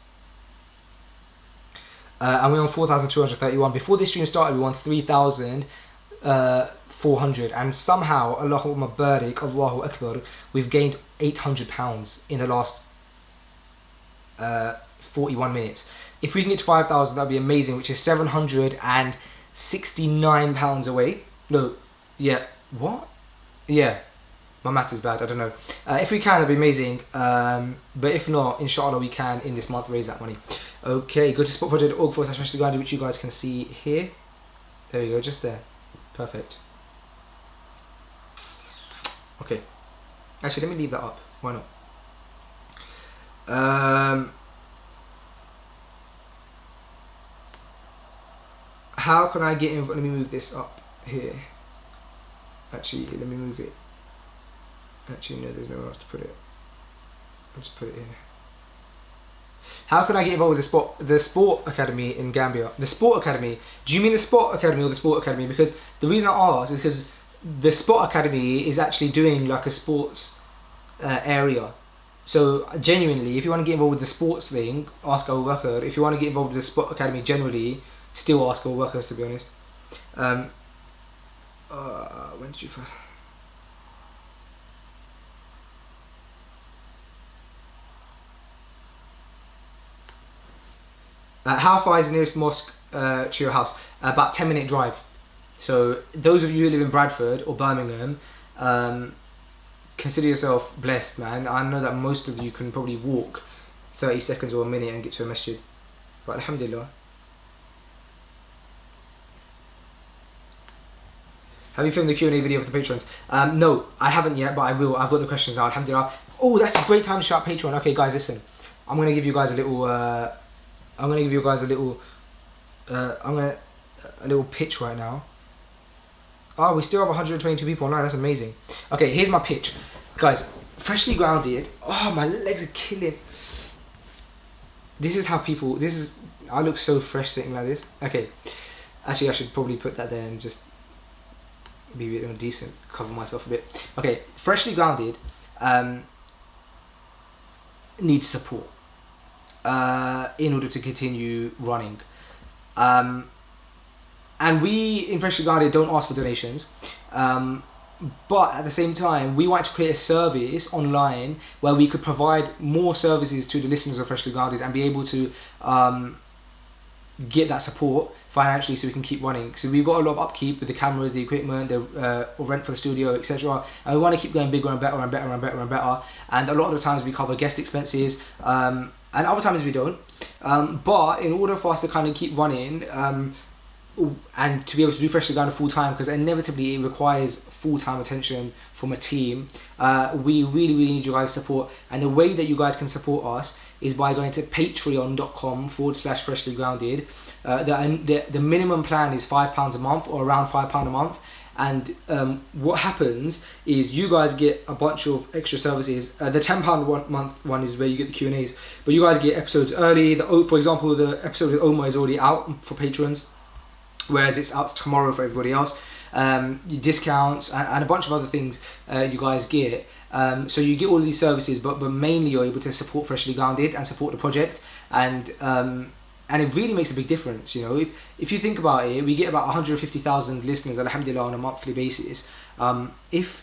And we're on 4,231. Before this stream started, we won 3,400, and somehow, Allahumma barik, Allahu Akbar, we've gained £800 in the last 41 minutes. If we can get to 5,000, that'd be amazing, which is £769 away. No, yeah, what? Yeah, my math is bad, I don't know. If we can, that'd be amazing. But if not, inshallah, we can in this month raise that money. Okay, go to spotproject.org/freshlygrounded, which you guys can see here. There we go, just there. Perfect. Okay. Actually, let me leave that up. Why not? How can I get in? Let me move this up here. Actually, let me move it. Actually, no, there's nowhere else to put it. I'll just put it here. How can I get involved with the Sport Academy in Gambia? The Sport Academy. Do you mean the Sport Academy or the Sport Academy? Because the reason I ask is because the Sport Academy is actually doing like a sports area. So genuinely, if you want to get involved with the sports thing, ask Abu Bakr. If you want to get involved with the Sport Academy generally, still ask Abu Bakr, to be honest. When did you first? How far is the nearest mosque to your house? About 10-minute drive. So those of you who live in Bradford or Birmingham, consider yourself blessed, man. I know that most of you can probably walk 30 seconds or a minute and get to a masjid. But alhamdulillah. Have you filmed the Q&A video for the patrons? No, I haven't yet, but I will. I've got the questions now, alhamdulillah. Oh, that's a great time to shout Patreon. Okay, guys, listen. I'm going to give you guys a little... a little pitch right now. Oh, we still have 122 people online. That's amazing. Okay, here's my pitch. Guys, freshly grounded. Oh, my legs are killing. This is how people... I look so fresh sitting like this. Okay. Actually, I should probably put that there and just... be a bit decent, cover myself a bit. Okay, freshly grounded needs support in order to continue running. And we in Freshly Grounded don't ask for donations, but at the same time we want to create a service online where we could provide more services to the listeners of Freshly Grounded and be able to get that support financially so we can keep running. So we've got a lot of upkeep with the cameras, the equipment, the rent for the studio, etc. And we want to keep going bigger and better and better and better and better. And a lot of the times we cover guest expenses, and other times we don't. But in order for us to kind of keep running, and to be able to do Freshly Grounded full time, because inevitably it requires full-time attention from a team, we really need you guys' support. And the way that you guys can support us is by going to patreon.com/freshly grounded. The minimum plan is £5 a month, or around £5 a month. And what happens is you guys get a bunch of extra services. The £10 month one is where you get the Q&As, but you guys get episodes early. For example, the episode with Omar is already out for patrons, whereas it's out tomorrow for everybody else. Discounts and a bunch of other things you guys get. So you get all of these services, but mainly you're able to support Freshly Grounded and support the project, and it really makes a big difference. You know, if you think about it, we get about 150,000 listeners, alhamdulillah, on a monthly basis. If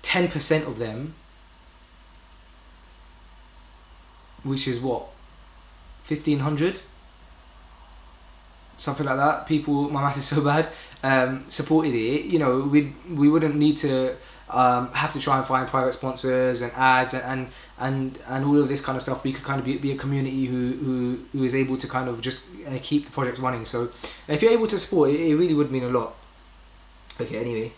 10% of them, which is what, 1,500, something like that. People, my math is so bad, supported it, you know, we wouldn't need to have to try and find private sponsors and ads and all of this kind of stuff. We could kind of be a community who is able to kind of just keep the projects running. So if you're able to support it, it really would mean a lot. Okay, anyway.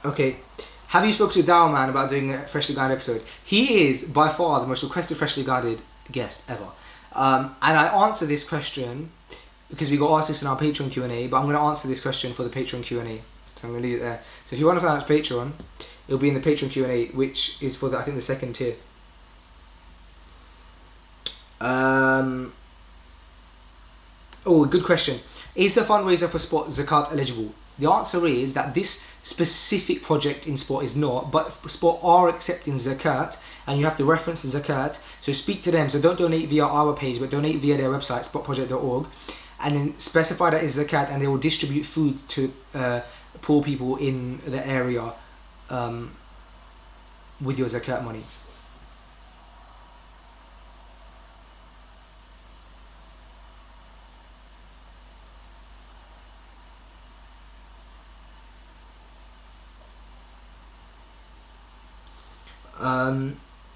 Okay. Have you spoken to Dow Man about doing a Freshly Guided episode? He is by far the most requested Freshly Guided guest ever. And I answer this question because we got asked this in our Patreon Q&A, but I'm going to answer this question for the Patreon Q&A. So I'm going to leave it there. So if you want to sign up to Patreon, it'll be in the Patreon Q&A, which is for I think the second tier. Oh, good question. Is the fundraiser for Spot Zakat eligible? The answer is that this specific project in Spot is not, but Spot are accepting Zakat, and you have to reference the Zakat. So speak to them. So don't donate via our page, but donate via their website, spotproject.org, and then specify that it's Zakat, and they will distribute food to poor people in the area with your Zakat money.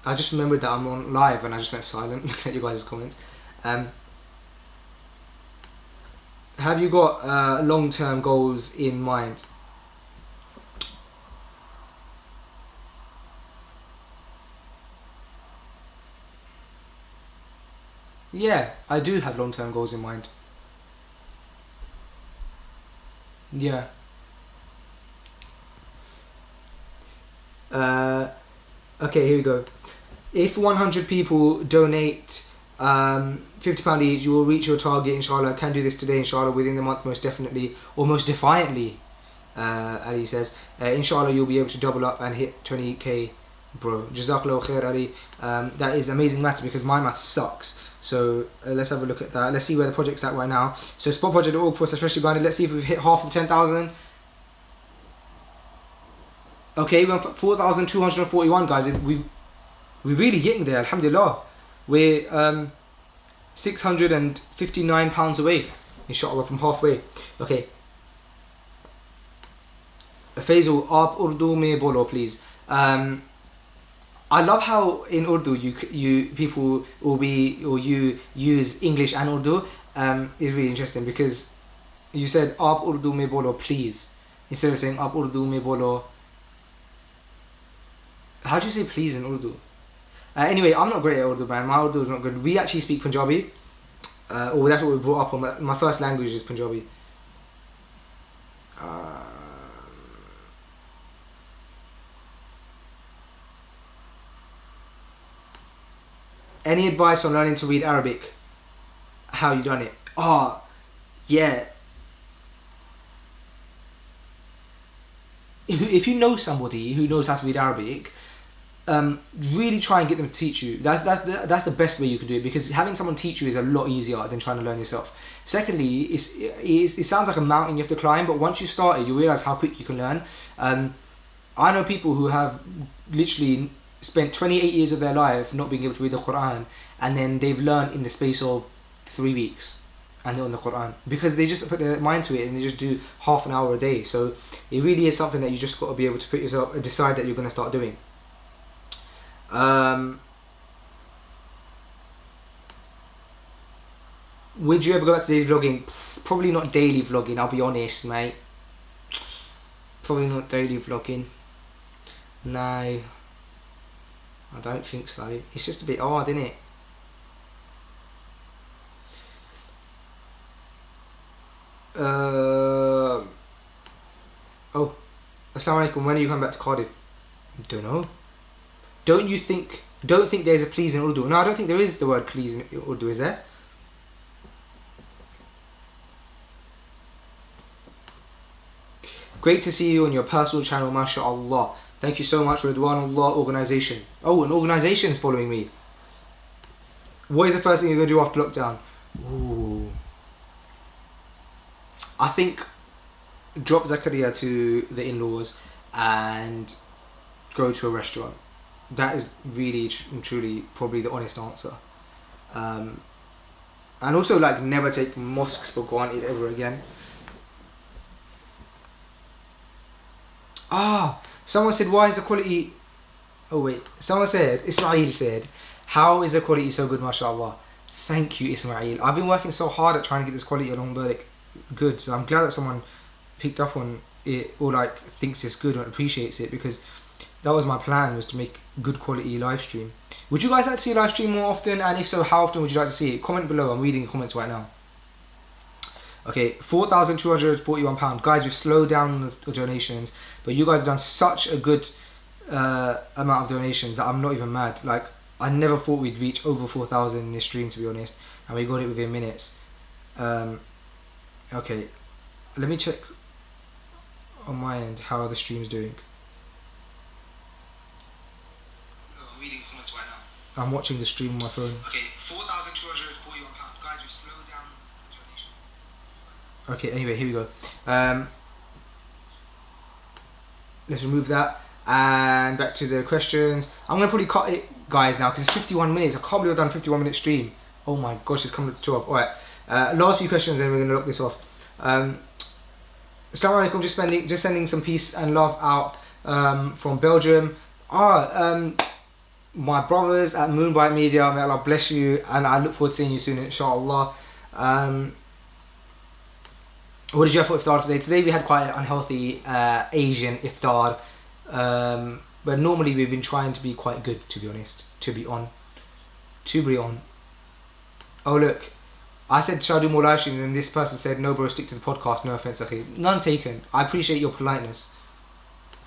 I just remembered that I'm on live and I just went silent looking at you guys' comments. Have you got long-term goals in mind? Yeah, I do have long-term goals in mind. Yeah. Okay, here we go. If 100 people donate £50 each, you will reach your target, inshallah. Can do this today, inshallah, within the month, most definitely, or most defiantly, Ali says. Inshallah, you'll be able to double up and hit 20k, bro. Jazakallah khair, Ali. That is amazing maths because my maths sucks. So let's have a look at that. Let's see where the project's at right now. So spotproject.org for Freshly Guided. Let's see if we've hit half of 10,000. Okay, we're on 4,241, guys. We're really getting there, alhamdulillah. We're £659 away, inshallah, from halfway. Okay. Faisal, aap Urdu mein bolo, please. I love how in Urdu you people you use English and Urdu. It's really interesting because you said aap Urdu mein bolo, please, instead of saying aap Urdu mein bolo. How do you say please in Urdu? Anyway, I'm not great at Urdu, man. My Urdu is not good. We actually speak Punjabi. Or that's what we brought up on. My first language is Punjabi. Any advice on learning to read Arabic? How you done it? Oh, yeah. If you know somebody who knows how to read Arabic, really try and get them to teach you. That's the best way you can do it, because having someone teach you is a lot easier than trying to learn yourself. Secondly, it sounds like a mountain you have to climb, but once you start it, you realize how quick you can learn. I know people who have literally spent 28 years of their life not being able to read the Quran, and then they've learned in the space of 3 weeks and they're on the Quran, because they just put their mind to it and they just do half an hour a day. So it really is something that you just got to be able to put yourself, decide that you're going to start doing. Would you ever go back to daily vlogging? Probably not daily vlogging, I'll be honest, mate. Probably not daily vlogging. No, I don't think so. It's just a bit hard, isn't it? Oh, Assalamu alaikum. When are you coming back to Cardiff? Don't know. Don't think there's a please in Urdu. No, I don't think there is the word please in Urdu, is there? Great to see you on your personal channel, mashallah. Thank you so much, Ridwanullah Organisation. Oh, an organisation is following me. What is the first thing you're going to do after lockdown? Ooh. I think drop Zakaria to the in-laws and go to a restaurant. That is really and truly probably the honest answer. And also like never take mosques for granted ever again. Someone said, why is the quality... Oh wait, someone said, Ismail said, how is the quality so good, mashallah? Thank you, Ismail. I've been working so hard at trying to get this quality along Burdick good, so I'm glad that someone picked up on it or like thinks it's good or appreciates it, because that was my plan, was to make good quality live stream. Would you guys like to see a live stream more often, and if so, how often would you like to see it? Comment below, I'm reading comments right now. Okay, £4,241. Guys, we've slowed down the donations, but you guys have done such a good amount of donations that I'm not even mad. Like, I never thought we'd reach over 4,000 in this stream, to be honest, and we got it within minutes. Okay, let me check on my end how the stream's doing. I'm reading comments right now. I'm watching the stream on my phone. Okay, £4,241. Guys, we've slowed down the donation. Okay, anyway, here we go. Let's remove that. And back to the questions. I'm going to probably cut it, guys, now, because it's 51 minutes. I can't believe I've done a 51-minute stream. Oh my gosh, it's coming to 12. Alright, last few questions and we're going to lock this off. Assalamu alaikum, just sending some peace and love out from Belgium. My brothers at Moonbite Media, may Allah bless you, and I look forward to seeing you soon, inshallah. What did you have for iftar today? Today we had quite an unhealthy Asian iftar, but normally we've been trying to be quite good, to be honest. To be on. Oh look, I said should I do more live streams, and this person said no bro, stick to the podcast, no offense, okay. None taken. I appreciate your politeness.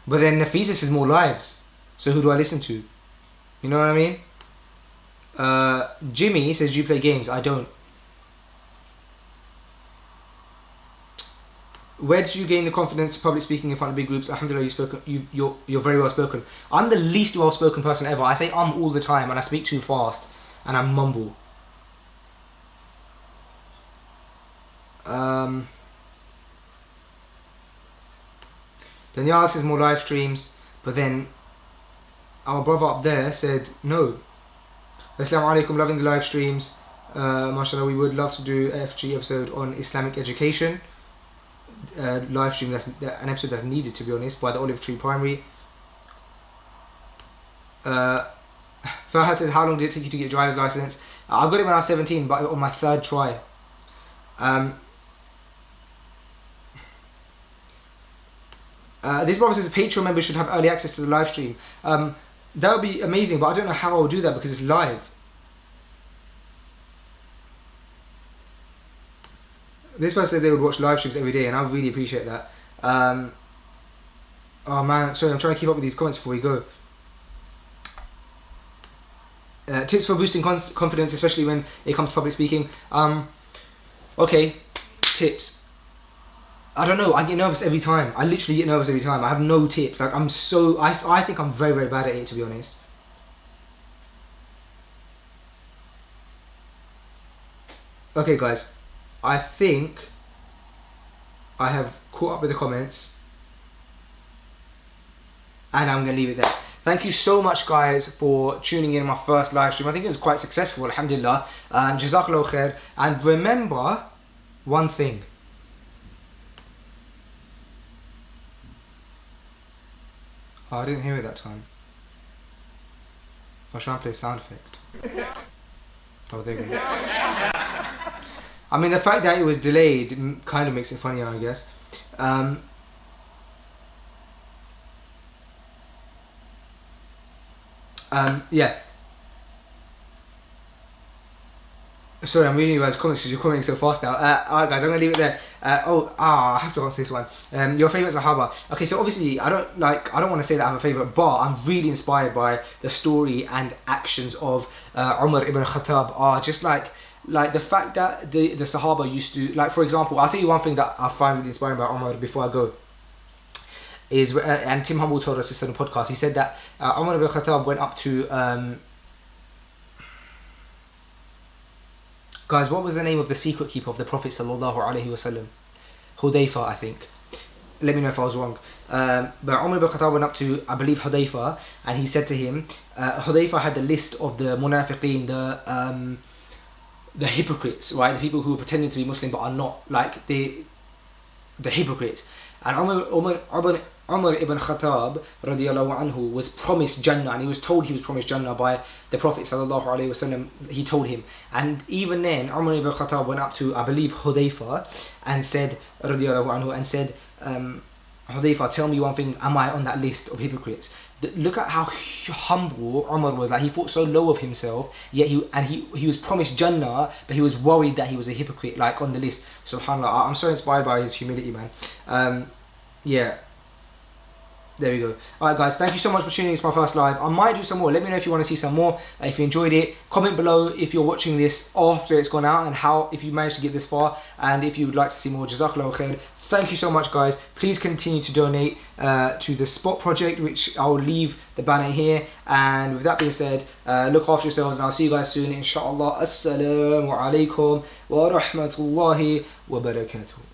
But then Nafisis is more lives, so who do I listen to? You know what I mean? Jimmy says, do you play games? I don't. Where did you gain the confidence to public speaking in front of big groups? Alhamdulillah, you're very well spoken. I'm the least well spoken person ever. I say all the time, and I speak too fast, and I mumble. Danielle says more live streams, but then our brother up there said no. Assalamu alaikum, loving the live streams. Mashallah, we would love to do an FG episode on Islamic education. Live stream, that's an episode that's needed, to be honest, by the Olive Tree Primary. Farhad said, how long did it take you to get a driver's license? I got it when I was 17, but on my third try. This brother says Patreon members should have early access to the live stream. That would be amazing, but I don't know how I'll do that because it's live. This person said they would watch live streams every day, and I really appreciate that. Oh man, sorry, I'm trying to keep up with these comments before we go. Tips for boosting confidence, especially when it comes to public speaking. Okay, tips. I don't know, I get nervous every time. I literally get nervous every time. I have no tips. Like, I think I'm very, very bad at it, to be honest. Okay, guys. I think I have caught up with the comments, and I'm going to leave it there. Thank you so much, guys, for tuning in my first live stream. I think it was quite successful, alhamdulillah. Jazakallah khair. And remember one thing. Oh, I didn't hear it that time. I was trying to play a sound effect. Oh, there you go. I mean, the fact that it was delayed kind of makes it funnier, I guess. Yeah. Sorry, I'm reading you guys' comments because you're commenting so fast now. Alright guys, I'm going to leave it there. I have to answer this one. Your favourite Sahaba. Okay, so obviously, I don't want to say that I have a favourite, but I'm really inspired by the story and actions of Umar ibn Khattab. Just like the fact that the Sahaba used to, like, for example, I'll tell you one thing that I find really inspiring about Umar before I go. Is, and Tim Humble told us this on the podcast, he said that Umar ibn Khattab went up to... guys, what was the name of the secret keeper of the Prophet sallallahu alaihi wasallam? Hudayfa, I think. let me know if I was wrong. But Umar ibn Khattab went up to, I believe, Hudayfa, and he said to him, Hudayfa had the list of the munafiqeen, the hypocrites, right? The people who are pretending to be Muslim but are not, like the hypocrites. And Umar ibn Khattab radiallahu anhu was promised Jannah, and he was told he was promised Jannah by the Prophet sallallahu alaihi wasallam. He told him, and even then Umar ibn Khattab went up to, I believe, Hudayfa and said radiallahu anhu, and said, Hudayfa, tell me one thing, am I on that list of hypocrites? Look at how humble Umar was. Like, he thought so low of himself, yet he was promised Jannah, but he was worried that he was a hypocrite, like on the list. SubhanAllah, I'm so inspired by his humility, man. Yeah, there we go. Alright guys, thank you so much for tuning in. It's my first live. I might do some more. Let me know if you want to see some more. If you enjoyed it, comment below if you're watching this after it's gone out, and if you managed to get this far, and if you would like to see more. Jazakallahu khair. Thank you so much, guys. Please continue to donate to the Spot Project, which I'll leave the banner here. And with that being said, look after yourselves, and I'll see you guys soon, inshallah. Assalamu alaikum wa rahmatullahi wa barakatuh.